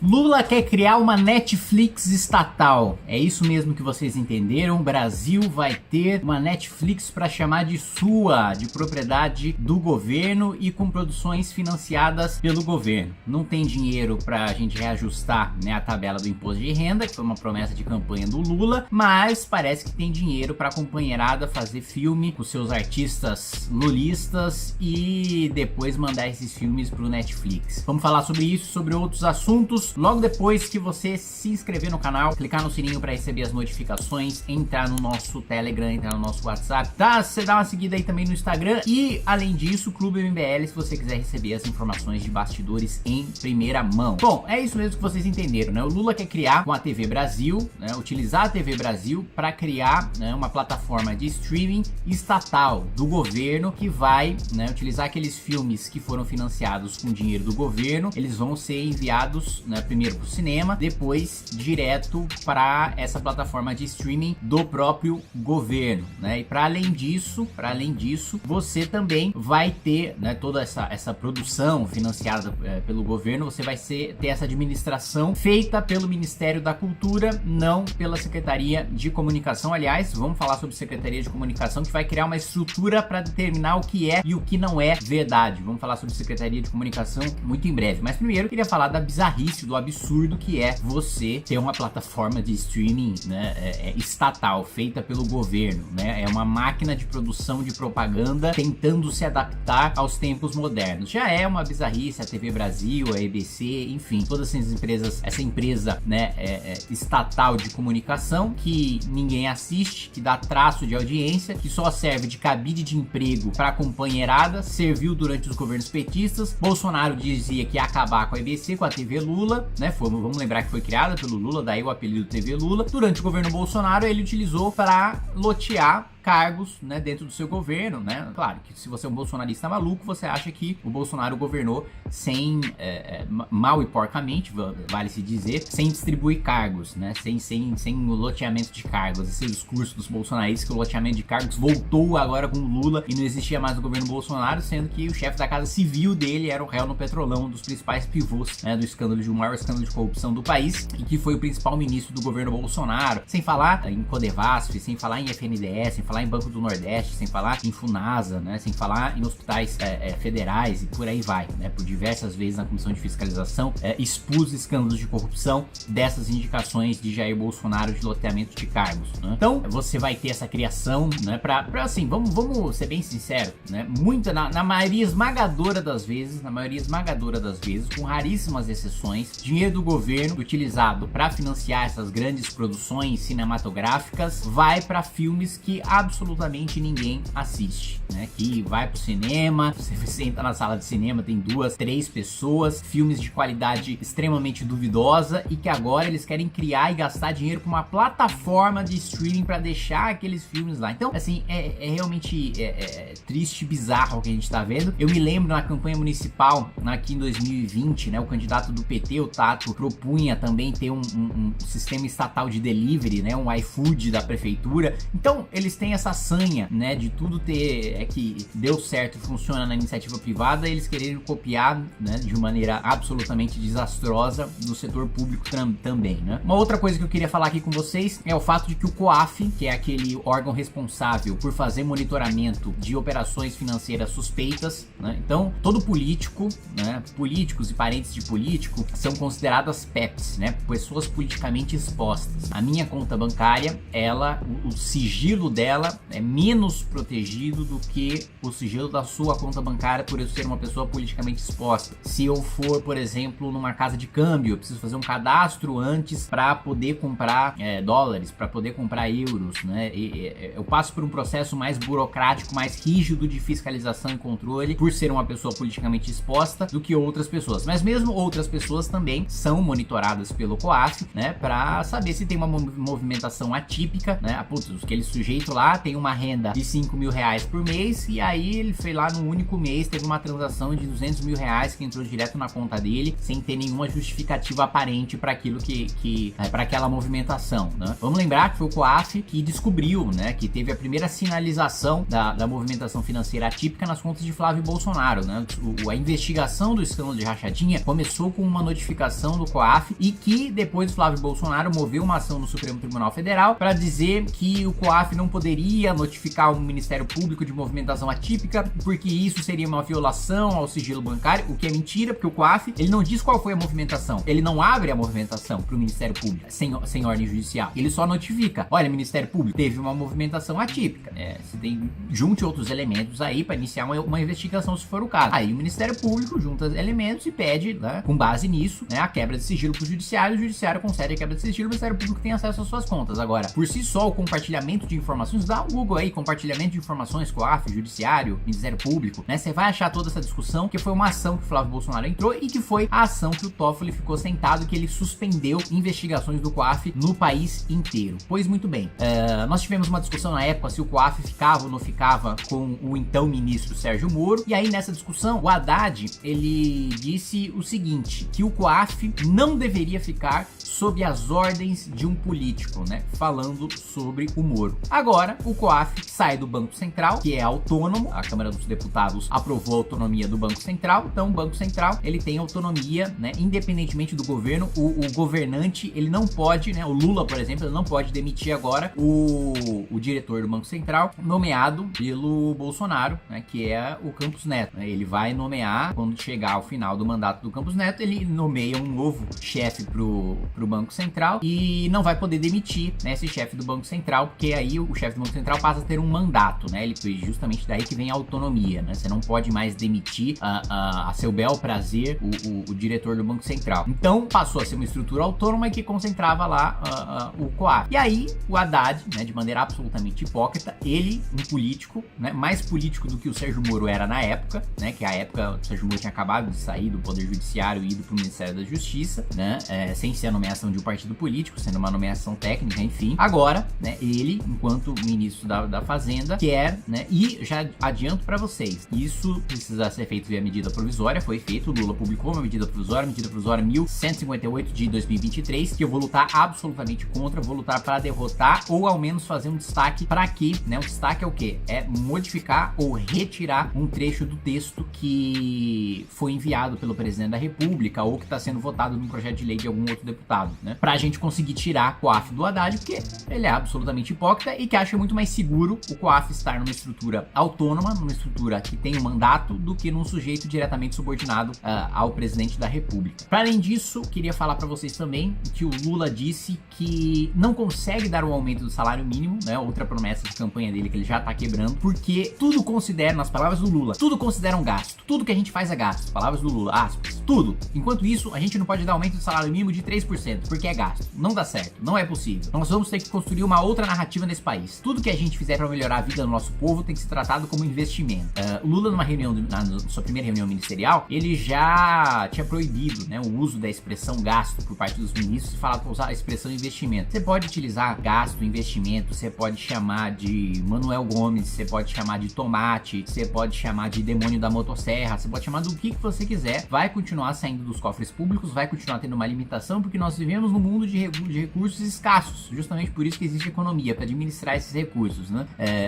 Lula quer criar uma Netflix estatal. É isso mesmo que vocês entenderam. O Brasil vai ter uma Netflix para chamar de sua, de propriedade do governo e com produções financiadas pelo governo. Não tem dinheiro para a gente reajustar, né, a tabela do imposto de renda, que foi uma promessa de campanha do Lula, mas parece que tem dinheiro para a companheirada fazer filme com seus artistas lulistas e depois mandar esses filmes pro Netflix. Vamos falar sobre isso, sobre outros assuntos, logo depois que você se inscrever no canal, clicar no sininho para receber as notificações, entrar no nosso Telegram, entrar no nosso WhatsApp, tá? Você dá uma seguida aí também no Instagram e, além disso, o Clube MBL, se você quiser receber as informações de bastidores em primeira mão. Bom, é isso mesmo que vocês entenderam, né? O Lula quer criar com a TV Brasil, né, utilizar a TV Brasil para criar, né, uma plataforma de streaming estatal do governo que vai, né, utilizar aqueles filmes que foram financiados com dinheiro do governo. Eles vão ser enviados, né, primeiro para o cinema, depois direto para essa plataforma de streaming do próprio governo, né? E para além disso, você também vai ter, né, toda essa produção financiada pelo governo. Você vai ter essa administração feita pelo Ministério da Cultura, não pela Secretaria de Comunicação. Aliás, vamos falar sobre Secretaria de Comunicação, que vai criar uma estrutura para determinar o que é e o que não é verdade. Vamos falar sobre Secretaria de Comunicação muito em breve. Mas primeiro eu queria falar da bizarrice, do absurdo que é você ter uma plataforma de streaming, né, estatal, feita pelo governo, né? É uma máquina de produção de propaganda tentando se adaptar aos tempos modernos. Já é uma bizarrice a TV Brasil, a EBC, enfim, todas essas empresas, essa empresa, né, estatal de comunicação que ninguém assiste, que dá traço de audiência, que só serve de cabide de emprego para a companheirada, serviu durante os governos petistas. Bolsonaro dizia que ia acabar com a EBC, com a TV Lula, né? Vamos lembrar que foi criada pelo Lula, daí o apelido TV Lula. Durante o governo Bolsonaro, ele utilizou para lotear cargos, né, dentro do seu governo, né? Claro que se você é um bolsonarista maluco, você acha que o Bolsonaro governou sem, mal e porcamente, vale-se dizer, sem distribuir cargos, né? Sem o loteamento de cargos. Esse discurso dos bolsonaristas que o loteamento de cargos voltou agora com o Lula e não existia mais no governo Bolsonaro, sendo que o chefe da Casa Civil dele era o réu no Petrolão, um dos principais pivôs, né, do maior escândalo de corrupção do país, e que foi o principal ministro do governo Bolsonaro. Sem falar em Codevasf, sem falar em FNDS, sem falar em Banco do Nordeste, sem falar em Funasa, né, sem falar em hospitais federais e por aí vai, né, por diversas vezes na Comissão de Fiscalização expus escândalos de corrupção dessas indicações de Jair Bolsonaro de loteamento de cargos, né? Então você vai ter essa criação, né, pra assim, vamos ser bem sinceros, né, na maioria esmagadora das vezes, com raríssimas exceções, dinheiro do governo utilizado para financiar essas grandes produções cinematográficas vai para filmes que absolutamente ninguém assiste, né? Que vai pro cinema, você senta na sala de cinema, tem 2, 3 pessoas, filmes de qualidade extremamente duvidosa e que agora eles querem criar e gastar dinheiro com uma plataforma de streaming para deixar aqueles filmes lá. Então, assim, realmente triste e bizarro o que a gente tá vendo. Eu me lembro na campanha municipal, aqui em 2020, né? O candidato do PT, o Tato, propunha também ter um sistema estatal de delivery, né? Um iFood da prefeitura. Então, eles têm essa sanha, né, de tudo ter que deu certo e funciona na iniciativa privada, eles quererem copiar, né, de maneira absolutamente desastrosa no setor público também, né? Uma outra coisa que eu queria falar aqui com vocês é o fato de que o COAF, que é aquele órgão responsável por fazer monitoramento de operações financeiras suspeitas, né? Então, todo político, né, políticos e parentes de político são consideradas PEPs, né, pessoas politicamente expostas. A minha conta bancária, o sigilo dela é menos protegido do que o sigilo da sua conta bancária por eu ser uma pessoa politicamente exposta. Se eu for, por exemplo, numa casa de câmbio, eu preciso fazer um cadastro antes para poder comprar dólares, para poder comprar euros, né? Eu passo por um processo mais burocrático, mais rígido de fiscalização e controle por ser uma pessoa politicamente exposta do que outras pessoas. Mas mesmo outras pessoas também são monitoradas pelo COAF, né, para saber se tem uma movimentação atípica, né? Putz, aquele sujeito lá lá, tem uma renda de 5 mil reais por mês, e aí ele foi lá no único mês, teve uma transação de 200 mil reais que entrou direto na conta dele, sem ter nenhuma justificativa aparente para aquilo para aquela movimentação, né? Vamos lembrar que foi o COAF que descobriu, né, que teve a primeira sinalização da movimentação financeira atípica nas contas de Flávio Bolsonaro, né? A investigação do escândalo de rachadinha começou com uma notificação do COAF e que depois o Flávio Bolsonaro moveu uma ação no Supremo Tribunal Federal para dizer que o COAF não poderia notificar o Ministério Público de movimentação atípica porque isso seria uma violação ao sigilo bancário, o que é mentira, porque o COAF, ele não diz qual foi a movimentação, ele não abre a movimentação para o Ministério Público sem ordem judicial, ele só notifica: olha, Ministério Público, teve uma movimentação atípica, você tem, junte outros elementos aí para iniciar uma investigação se for o caso. Aí o Ministério Público junta elementos e pede, né, com base nisso, né, a quebra de sigilo para o Judiciário concede a quebra de sigilo, o Ministério Público tem acesso às suas contas. Agora, por si só, o compartilhamento de informações, dá um Google aí, compartilhamento de informações, COAF, Judiciário, Ministério Público, né, você vai achar toda essa discussão, que foi uma ação que o Flávio Bolsonaro entrou e que foi a ação que o Toffoli ficou sentado, que ele suspendeu investigações do COAF no país inteiro. Pois muito bem, nós tivemos uma discussão na época se o COAF ficava ou não ficava com o então ministro Sérgio Moro, e aí nessa discussão o Haddad, ele disse o seguinte, que o COAF não deveria ficar sob as ordens de um político, né, falando sobre o Moro. Agora, o COAF sai do Banco Central, que é autônomo, a Câmara dos Deputados aprovou a autonomia do Banco Central, então o Banco Central, ele tem autonomia, né, independentemente do governo, o governante, ele não pode, né, o Lula, por exemplo, ele não pode demitir agora o diretor do Banco Central, nomeado pelo Bolsonaro, né, que é o Campos Neto, né, ele vai nomear, quando chegar ao final do mandato do Campos Neto, ele nomeia um novo chefe pro Banco Central e não vai poder demitir, né, esse chefe do Banco Central, porque aí o chefe do Banco Central passa a ter um mandato, né, ele justamente daí que vem a autonomia, né, você não pode mais demitir a seu bel prazer o diretor do Banco Central. Então passou a ser uma estrutura autônoma que concentrava lá o COAF. E aí o Haddad, né, de maneira absolutamente hipócrita, ele, um político, né, mais político do que o Sérgio Moro era na época, né, que a época o Sérgio Moro tinha acabado de sair do Poder Judiciário e ido para o Ministério da Justiça, né, sem ser a nomeação de um partido político, sendo uma nomeação técnica, enfim. Agora, né, ele, enquanto ministro da Fazenda, quer, né, e já adianto para vocês, isso precisa ser feito via medida provisória, foi feito, o Lula publicou uma medida provisória 1158 de 2023, que eu vou lutar absolutamente contra, vou lutar para derrotar ou ao menos fazer um destaque para que, né, o destaque é o quê? É modificar ou retirar um trecho do texto que foi enviado pelo presidente da República ou que está sendo votado num projeto de lei de algum outro deputado, né? Pra gente conseguir tirar o COAF do Haddad, porque ele é absolutamente hipócrita e que acha muito mais seguro o COAF estar numa estrutura autônoma, numa estrutura que tem um mandato, do que num sujeito diretamente subordinado ao presidente da República. Para além disso, queria falar para vocês também que o Lula disse que não consegue dar o aumento do salário mínimo, né? Outra promessa de campanha dele que ele já tá quebrando, porque tudo considera, nas palavras do Lula, tudo considera um gasto. Tudo que a gente faz é gasto. Palavras do Lula, aspas, tudo. Enquanto isso, a gente não pode dar aumento do salário mínimo de 3%, porque é gasto. Não dá certo, não é possível. Nós vamos ter que construir uma outra narrativa nesse país. Tudo que a gente fizer para melhorar a vida do nosso povo tem que ser tratado como investimento. O Lula, numa reunião, na sua primeira reunião ministerial, ele já tinha proibido, né, o uso da expressão gasto por parte dos ministros e falava para usar a expressão investimento. Você pode utilizar gasto, investimento, você pode chamar de Manuel Gomes, você pode chamar de tomate, você pode chamar de demônio da motosserra, você pode chamar do que você quiser. Vai continuar saindo dos cofres públicos, vai continuar tendo uma limitação, porque nós vivemos num mundo de recursos escassos. Justamente por isso que existe economia, para administrar esses recursos, né?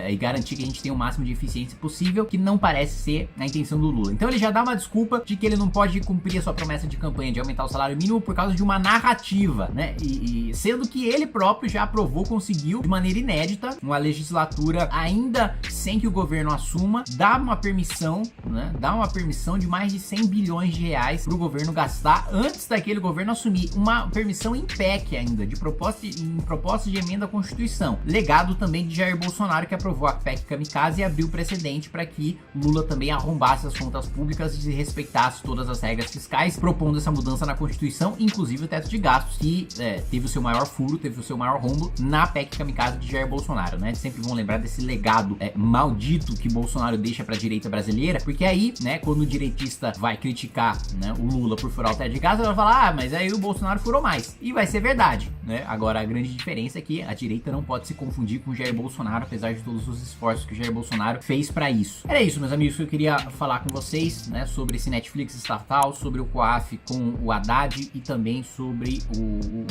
E garantir que a gente tenha o máximo de eficiência possível, que não parece ser a intenção do Lula. Então ele já dá uma desculpa de que ele não pode cumprir a sua promessa de campanha de aumentar o salário mínimo por causa de uma narrativa, né? E sendo que ele próprio já aprovou, conseguiu de maneira inédita, uma legislatura ainda sem que o governo assuma, dá uma permissão, né? Dá uma permissão de mais de 100 bilhões de reais para o governo gastar antes daquele governo assumir. Uma permissão em PEC ainda, de proposta de emenda à Constituição. Legado também de Jair Bolsonaro, que aprovou a PEC Kamikaze e abriu precedente para que Lula também arrombasse as contas públicas e respeitasse todas as regras fiscais, propondo essa mudança na Constituição, inclusive o teto de gastos, que teve o seu maior furo, teve o seu maior rombo na PEC Kamikaze de Jair Bolsonaro, né? Sempre vão lembrar desse legado maldito que Bolsonaro deixa para a direita brasileira, porque aí, né, quando o direitista vai criticar, né, o Lula por furar o teto de gastos, ele vai falar, mas aí o Bolsonaro furou mais. E vai ser verdade, né? Agora, a grande diferença é que a direita não pode se confundir com Jair Jair Bolsonaro, apesar de todos os esforços que o Jair Bolsonaro fez para isso. Era isso, meus amigos, que eu queria falar com vocês, né, sobre esse Netflix estatal, sobre o COAF com o Haddad e também sobre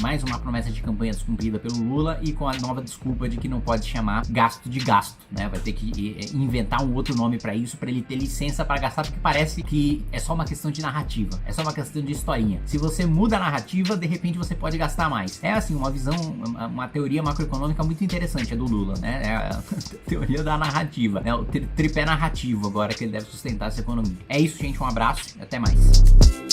mais uma promessa de campanha descumprida pelo Lula e com a nova desculpa de que não pode chamar gasto de gasto, né? Vai ter que inventar um outro nome para isso, para ele ter licença para gastar, porque parece que é só uma questão de narrativa, é só uma questão de historinha. Se você muda a narrativa, de repente você pode gastar mais. É assim, uma visão, uma teoria macroeconômica muito interessante, a do Lula, né? É a teoria da narrativa, né? O tripé narrativo agora que ele deve sustentar essa economia. É isso, gente, um abraço e até mais.